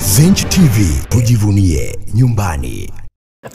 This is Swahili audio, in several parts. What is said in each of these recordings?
Zenj TV, tujivunie nyumbani.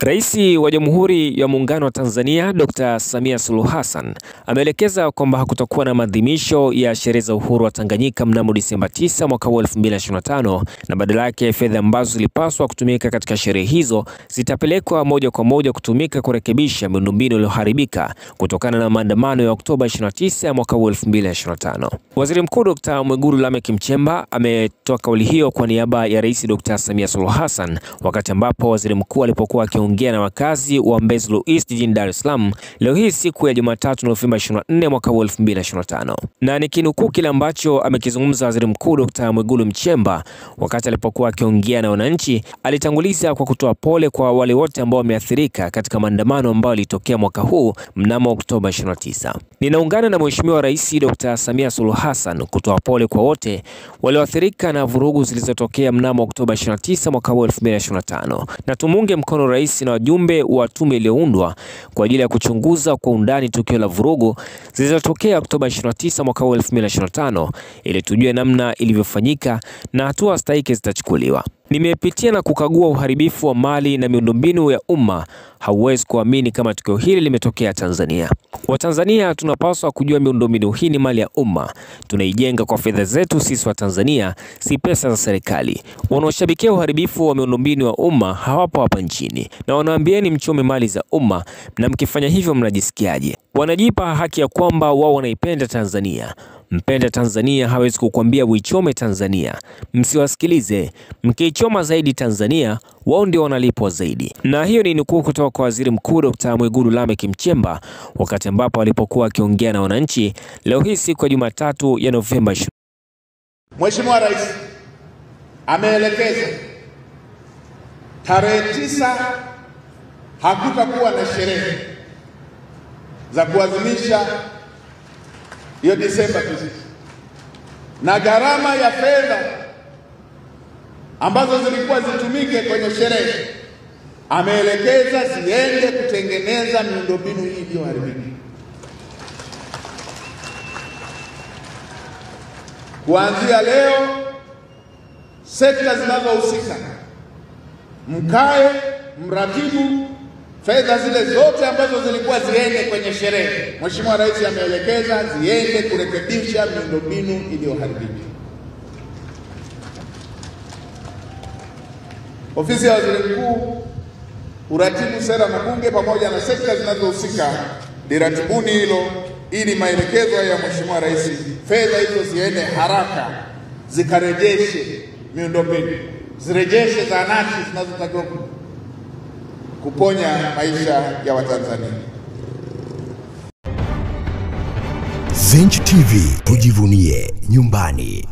Rais wa Jamhuri ya Muungano wa Tanzania Dr. Samia Suluhu Hassan ameelekeza kwamba hakutakuwa na maadhimisho ya sherehe za uhuru wa Tanganyika mnamo Disemba 9 mwaka 2025 na badala yake fedha ambazo zilipaswa kutumika katika sherehe hizo zitapelekwa moja kwa moja kutumika kurekebisha miundombinu iliyoharibika kutokana na maandamano ya Oktoba 29 mwaka 2025. Waziri Mkuu Dr. Mwigulu Lameck Nchemba ametoa kauli hiyo kwa niaba ya Rais Dr. Samia Suluhu Hassan wakati ambapo waziri mkuu alipokuwa akiongea na wakazi wa Mbezi Luis jijini Dar es Salaam leo hii siku ya Jumatatu Novemba 24 mwaka 2025. Na nikinukuu kile ambacho amekizungumza Waziri Mkuu Dr. Mwigulu Nchemba wakati alipokuwa akiongea na wananchi, alitanguliza kwa kutoa pole kwa wale wote ambao wameathirika katika maandamano ambayo yalitokea mwaka huu mnamo Oktoba 29. Ninaungana na Mheshimiwa Rais Dr. Samia Suluhu Hassan kutoa pole kwa wote walioathirika na vurugu zilizotokea mnamo Oktoba 29 mwaka 2025. Na tumunge mkono rais na wajumbe wa tume iliyoundwa kwa ajili ya kuchunguza kwa undani tukio la vurugu zilizotokea Oktoba 29 mwaka 2025 ili tujue namna ilivyofanyika na hatua stahiki zitachukuliwa. Nimepitia na kukagua uharibifu wa mali na miundombinu ya umma. Hauwezi kuamini kama tukio hili limetokea Tanzania. Watanzania tunapaswa kujua miundombinu hii ni mali ya umma. Tunaijenga kwa fedha zetu sisi wa Tanzania, si pesa za serikali. Wanaoshabikia uharibifu wa miundombinu ya umma hawapo hapa nchini. Na wanaambieni mchome mali za umma, na mkifanya hivyo mnajisikiaje? Wanajipa haki ya kwamba wao wanaipenda Tanzania. Mpenda Tanzania hawezi kukwambia uichome Tanzania. Msiwasikilize. Mkiichoma zaidi Tanzania, wao ndio wanalipwa zaidi. Na hiyo ni nukuu kutoka kwa Waziri Mkuu Dr. Mwigulu Lameck Nchemba wakati ambapo alipokuwa akiongea na wananchi leo hii siku ya Jumatatu ya Novemba 20. Mheshimiwa Rais ameelekeza tarehe 9 hakutakuwa na sherehe za kuadhimisha hiyo Disemba 9. Na gharama ya fedha ambazo zilikuwa zitumike kwenye sherehe ameelekeza ziende kutengeneza miundombinu hii iliyoharibika. Kuanzia leo sekta zinazohusika mkae mratibu fedha zile zote ambazo zilikuwa ziende kwenye sherehe. Mheshimiwa Rais ameelekeza ziende kurekebisha miundombinu iliyoharibika. Ofisi ya Waziri Mkuu, uratibu sera na bunge pamoja na sekta zinazohusika liratibuni hilo ili maelekezo ya Mheshimiwa Rais fedha hizo ziende haraka zikarejeshe miundombinu, zirejeshe zahanati zinazotakiwa kuponya maisha ya Watanzania. Zenj TV, tujivunie nyumbani.